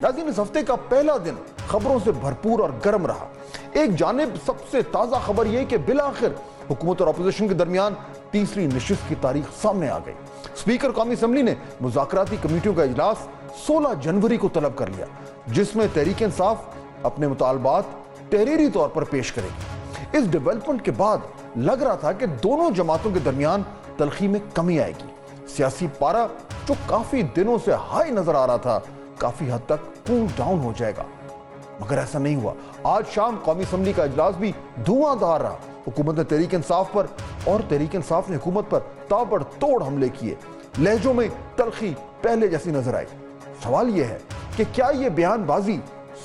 नाज़रीन, इस हफ्ते का पहला दिन खबरों से भरपूर और गर्म रहा। एक जानिब सबसे ताजा खबर यह कि बिलाखिर हुकूमत और अपोजिशन के दरमियान तीसरी नशिस्त की तारीख सामने आ गई। स्पीकर कौमी असेंबली ने मुज़ाकराती कमेटियों का इजलास 16 जनवरी को तलब कर लिया, जिसमें तहरीक इंसाफ अपने मुतालबात तहरीरी तौर पर पेश करेगी। इस डेवलपमेंट के बाद लग रहा था कि दोनों जमातों के दरमियान तलखी में कमी आएगी। सियासी पारा जो काफी दिनों से हाई नजर आ रहा था, काफी हद तक कूल डाउन हो जाएगा, मगर ऐसा नहीं हुआ। आज शाम कौमी असेंबली का इजलास भी धुआंधार रहा। हुकूमत ने तहरीक इंसाफ पर और तहरीक इंसाफ ने हुकूमत पर ताबड़तोड़ हमले किए। लहजों में तलखी पहले जैसी नजर आई। सवाल यह है कि क्या यह बयानबाजी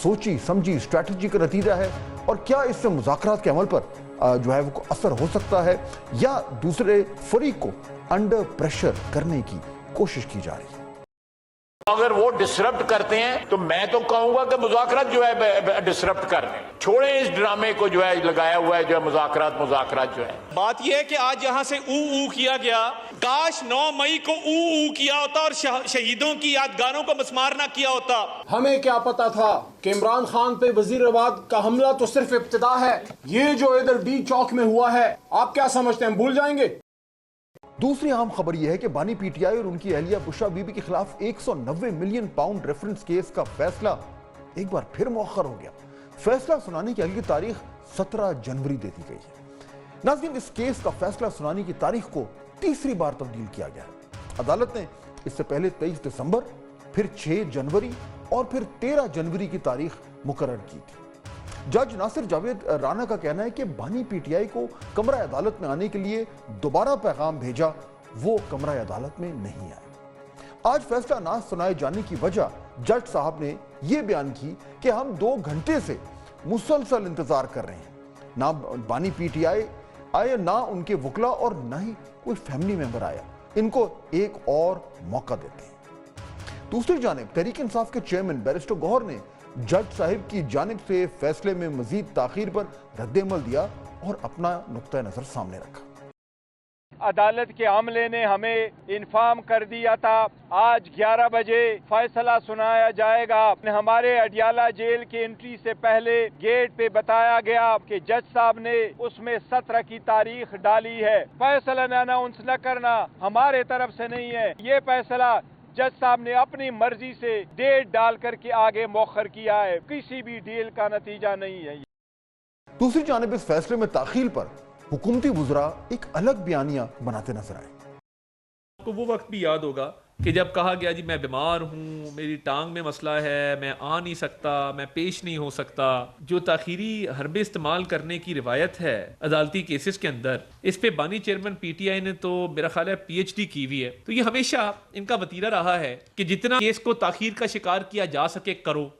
सोची समझी स्ट्रैटेजी का नतीजा है, और क्या इससे मुज़ाकरात के अमल पर जो है वो असर हो सकता है, या दूसरे फरीक को अंडर प्रेशर करने की कोशिश की जा रही है। अगर वो डिसरप्ट करते हैं तो मैं तो कहूंगा कि मुज़ाकरात जो है डिसरप्ट कर रहे हैं। छोड़े इस ड्रामे को जो है लगाया हुआ है, जो है मुज़ाकरात जो है। बात यह है कि आज यहां से ऊ किया गया, काश 9 मई को ऊ किया होता और शहीदों की यादगारों को मस्मार ना किया होता। हमें क्या पता था कि इमरान खान पे वजीराबाद का हमला तो सिर्फ इब्तिदा है। ये जो इधर डी चौक में हुआ है, आप क्या समझते हैं भूल जाएंगे? दूसरी अहम खबर यह है कि बानी पीटीआई और उनकी अहलिया बुशरा बीबी के खिलाफ 190 मिलियन पाउंड रेफरेंस केस का फैसला एक बार फिर मौखर हो गया। फैसला सुनाने की अगली तारीख 17 जनवरी दे दी गई है। नाज़रीन, इस केस का फैसला सुनाने की तारीख को तीसरी बार तब्दील किया गया है। अदालत ने इससे पहले 23 दिसंबर, फिर 6 जनवरी और फिर 13 जनवरी की तारीख मुकर्रर की थी। जज नासिर जावेद राना का कहना है कि बानी पीटीआई को कमरा अदालत में आने के लिए दोबारा पैगाम भेजा, वो कमरा अदालत में नहीं आए। आज फैसला ना सुनाए जाने की वजह जज साहब ने यह बयान की कि हम 2 घंटे से मुसलसल इंतजार कर रहे हैं। ना बानी पीटीआई आए, ना उनके वकला और ना ही कोई फैमिली मेंबर आया। इनको एक और मौका देते हैं। दूसरी जानिब तहरीक इंसाफ के चेयरमैन बैरिस्टर गौहर ने जज साहिब की जानिब से फैसले में मजीद ताखीर पर रद्द-ए-अमल दिया और अपना नुक्ता नजर सामने रखा। अदालत के अमले ने हमें इन्फॉर्म कर दिया था आज 11 बजे फैसला सुनाया जाएगा। हमारे अडियाला जेल की एंट्री से पहले गेट पे बताया गया कि जज साहब ने उसमें 17 की तारीख डाली है। फैसला अनाउंस न करना हमारे तरफ से नहीं है, ये फैसला जज साहब ने अपनी मर्जी से डेट डाल करके आगे मौखर किया है। किसी भी डील का नतीजा नहीं है। दूसरी जानिब इस फैसले में ताखील पर हुकूमती वुज़रा एक अलग बयानिया बनाते नजर आए। आपको वो वक्त भी याद होगा कि जब कहा गया जी मैं बीमार हूँ, मेरी टांग में मसला है, मैं आ नहीं सकता, मैं पेश नहीं हो सकता। जो ताखीरी हरबे इस्तेमाल करने की रिवायत है अदालती केसेस के अंदर, इस पे बानी चेयरमैन पीटीआई ने तो मेरा ख्याल है पीएचडी की हुई है। तो ये हमेशा इनका वतीरा रहा है कि जितना केस को ताखीर का शिकार किया जा सके करो।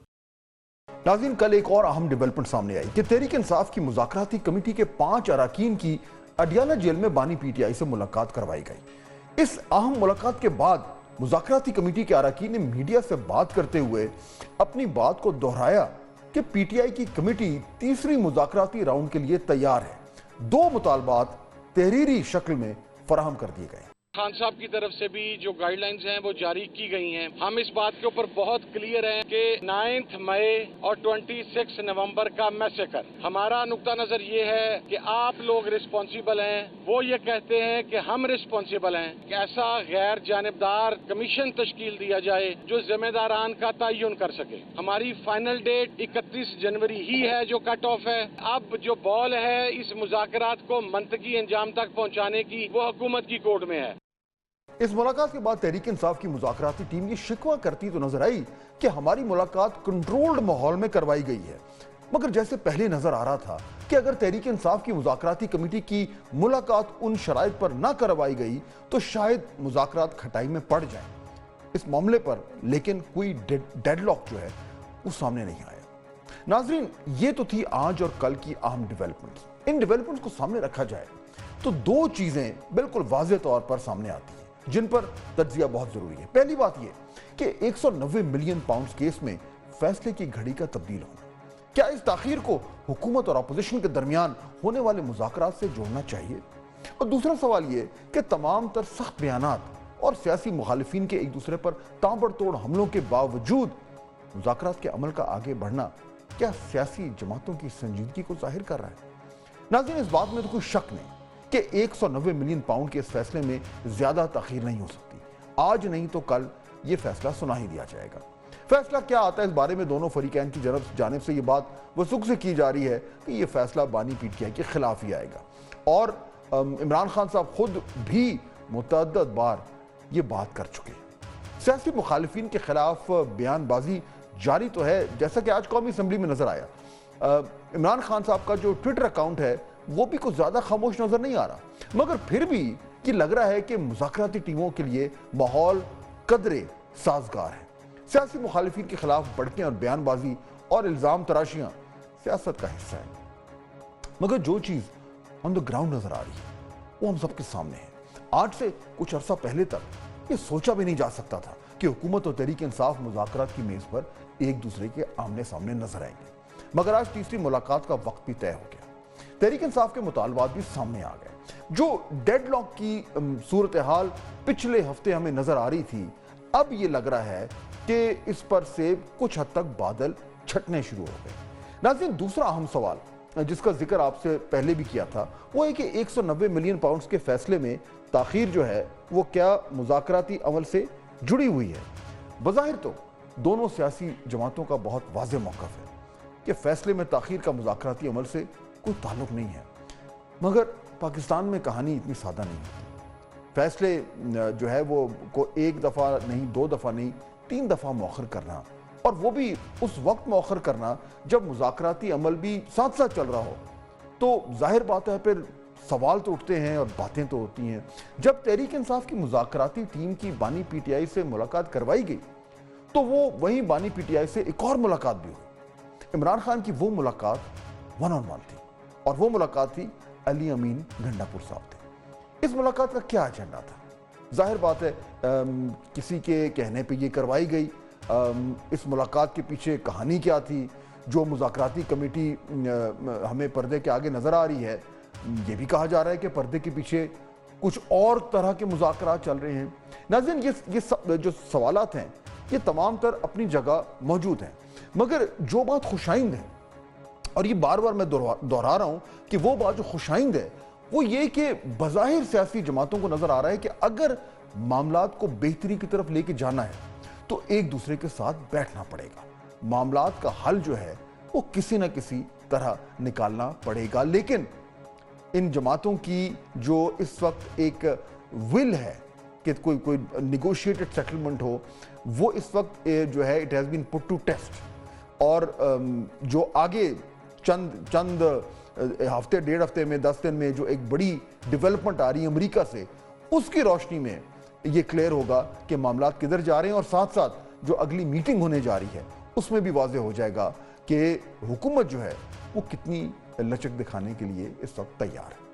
नाज़रीन, कल एक और अहम डेवलपमेंट सामने आई कि तहरीक इंसाफ की मुज़ाकराती कमेटी के 5 अरकान की अडियाला जेल में बानी पीटीआई से मुलाकात करवाई गई। इस अहम मुलाकात के बाद मुज़ाकराती कमेटी के अरकान ने मीडिया से बात करते हुए अपनी बात को दोहराया कि पीटीआई की कमेटी तीसरी मुज़ाकराती राउंड के लिए तैयार है। 2 मुतालबात तहरीरी शक्ल में फराहम कर दिए गए। खान साहब की तरफ से भी जो गाइडलाइंस हैं वो जारी की गई हैं। हम इस बात के ऊपर बहुत क्लियर हैं कि 9 मई और 26 नवंबर का मैसेकर, हमारा नुक्ता नजर ये है कि आप लोग रिस्पॉन्सिबल हैं। वो ये कहते हैं कि हम रिस्पॉन्सिबल हैं कि ऐसा गैर जानिबदार कमीशन तश्कील दिया जाए जो जिम्मेदारान का तयन कर सके। हमारी फाइनल डेट 31 जनवरी ही है जो कट ऑफ है। अब जो बॉल है इस मुज़ाकरात को मंतकी अंजाम तक पहुँचाने की, वो हुकूमत की कोर्ट में है। इस मुलाकात के बाद तहरीक इंसाफ की मुज़ाकराती टीम ये शिकवा करती तो नजर आई कि हमारी मुलाकात कंट्रोल्ड माहौल में करवाई गई है, मगर जैसे पहले नजर आ रहा था कि अगर तहरीक इंसाफ की मुज़ाकराती कमेटी की मुलाकात उन शराइत पर ना करवाई गई तो शायद मुज़ाकरात खटाई में पड़ जाए। इस मामले पर लेकिन कोई डेडलॉक जो है वो सामने नहीं आया। नाजरीन, ये तो थी आज और कल की अहम डेवलपमेंट्स। इन डेवलपमेंट्स को सामने रखा जाए तो 2 चीजें बिल्कुल वाज़ेह तौर पर सामने आती हैं जिन पर तज्जिया बहुत जरूरी है। पहली बात यह कि 190 मिलियन पाउंड केस में फैसले की घड़ी का तब्दील होना, क्या इस ताखीर को हुकूमत और अपोजिशन के दरमियान होने वाले मुज़ाकरात से जोड़ना चाहिए? और दूसरा सवाल यह कि तमाम तर सख्त बयानात और सियासी मुखालिफिन के एक दूसरे पर ताबड़तोड़ हमलों के बावजूद मुज़ाकरात के अमल का आगे बढ़ना क्या सियासी जमातों की संजीदगी को जाहिर कर रहा है? नाज़रीन, इस बात में तो कोई शक नहीं कि 190 मिलियन पाउंड के इस फैसले में ज्यादा ताखीर नहीं हो सकती। आज नहीं तो कल ये फैसला सुना ही दिया जाएगा। फैसला क्या आता है इस बारे में दोनों फरीकैन की जानिब से ये बात वसूख से की जा रही है कि ये फैसला बानी पीटीआई के खिलाफ ही आएगा। और इमरान खान साहब खुद भी मुतअद्दिद बार ये बात कर चुके हैं। सियासी मुखालिफिन के खिलाफ बयानबाजी जारी तो है, जैसा कि आज कौमी असम्बली में नजर आया। इमरान खान साहब का जो ट्विटर अकाउंट है वो भी कुछ ज्यादा खामोश नजर नहीं आ रहा, मगर फिर भी ये लग रहा है कि मुज़ाकराती टीमों के लिए माहौल कदरे साजगार है। सियासी मुखालिफिन के खिलाफ भड़कें और बयानबाजी और इल्जाम तराशियां सियासत का हिस्सा है, मगर जो चीज ऑन द ग्राउंड नजर आ रही है वो हम सबके सामने है। आज से कुछ अरसा पहले तक ये सोचा भी नहीं जा सकता था कि हुकूमत और तहरीक इंसाफ मुज़ाकरात की मेज पर एक दूसरे के आमने सामने नजर आएंगे, मगर आज तीसरी मुलाकात का वक्त भी तय हो गया। तहरीक इंसाफ के मुतालबात भी सामने आ गए। जो डेडलॉक की सूरत हाल पिछले हफ्ते हमें नजर आ रही थी, अब ये लग रहा है कि इस पर से कुछ हद तक बादल छटने शुरू हो गए। नाज़रीन, दूसरा अहम सवाल जिसका जिक्र आपसे पहले भी किया था वो है कि 190 मिलियन पाउंड्स के फैसले में ताखीर जो है वो क्या मुज़ाकराती अमल से जुड़ी हुई है? बज़ाहिर तो दोनों सियासी जमातों का बहुत वाज़ेह मौक़िफ़ है कि फैसले में ताखीर का मुज़ाकराती अमल से कोई ताल्लुक नहीं है, मगर पाकिस्तान में कहानी इतनी सादा नहीं होती। फैसले जो है वो को एक दफ़ा नहीं, दो दफ़ा नहीं, 3 दफ़ा मौखर करना, और वो भी उस वक्त मौखर करना जब मुज़ाकराती अमल भी साथ साथ चल रहा हो, तो जाहिर बात है फिर सवाल तो उठते हैं और बातें तो होती हैं। जब तहरीक इंसाफ की मुज़ाकराती टीम की बानी पीटीआई से मुलाकात करवाई गई तो वो वहीं बानी पीटीआई से एक और मुलाकात भी हुई। इमरान खान की वो मुलाकात 1-on-1 थी और वो मुलाकात थी अली अमीन गंडापुर साहब थे। इस मुलाकात का क्या एजेंडा था? जाहिर बात है किसी के कहने पे ये करवाई गई। इस मुलाकात के पीछे कहानी क्या थी? जो मुज़ाकराती कमेटी हमें पर्दे के आगे नजर आ रही है, ये भी कहा जा रहा है कि पर्दे के पीछे कुछ और तरह के मुज़ाकरात चल रहे हैं। नाज़रीन, ये जो सवालात हैं ये तमाम तर अपनी जगह मौजूद हैं, मगर जो बात खुशाइंद है, और ये बार बार मैं दोहरा रहा हूं कि वो बात जो खुशाइंद है वो ये कि बज़ाहिर सियासी जमातों को नजर आ रहा है कि अगर मामलात को बेहतरी की तरफ लेके जाना है तो एक दूसरे के साथ बैठना पड़ेगा। मामलात का हल जो है वो किसी न किसी तरह निकालना पड़ेगा। लेकिन इन जमातों की जो इस वक्त एक विल है कि कोई निगोशिएटेड सेटलमेंट हो, वो इस वक्त जो है it has been put to test. और जो आगे चंद हफ्ते, 1.5 हफ्ते में, 10 दिन में जो एक बड़ी डेवलपमेंट आ रही है अमेरिका से, उसकी रोशनी में ये क्लियर होगा कि मामलात किधर जा रहे हैं। और साथ साथ जो अगली मीटिंग होने जा रही है उसमें भी वाज़ेह हो जाएगा कि हुकूमत जो है वो कितनी लचक दिखाने के लिए इस वक्त तैयार है।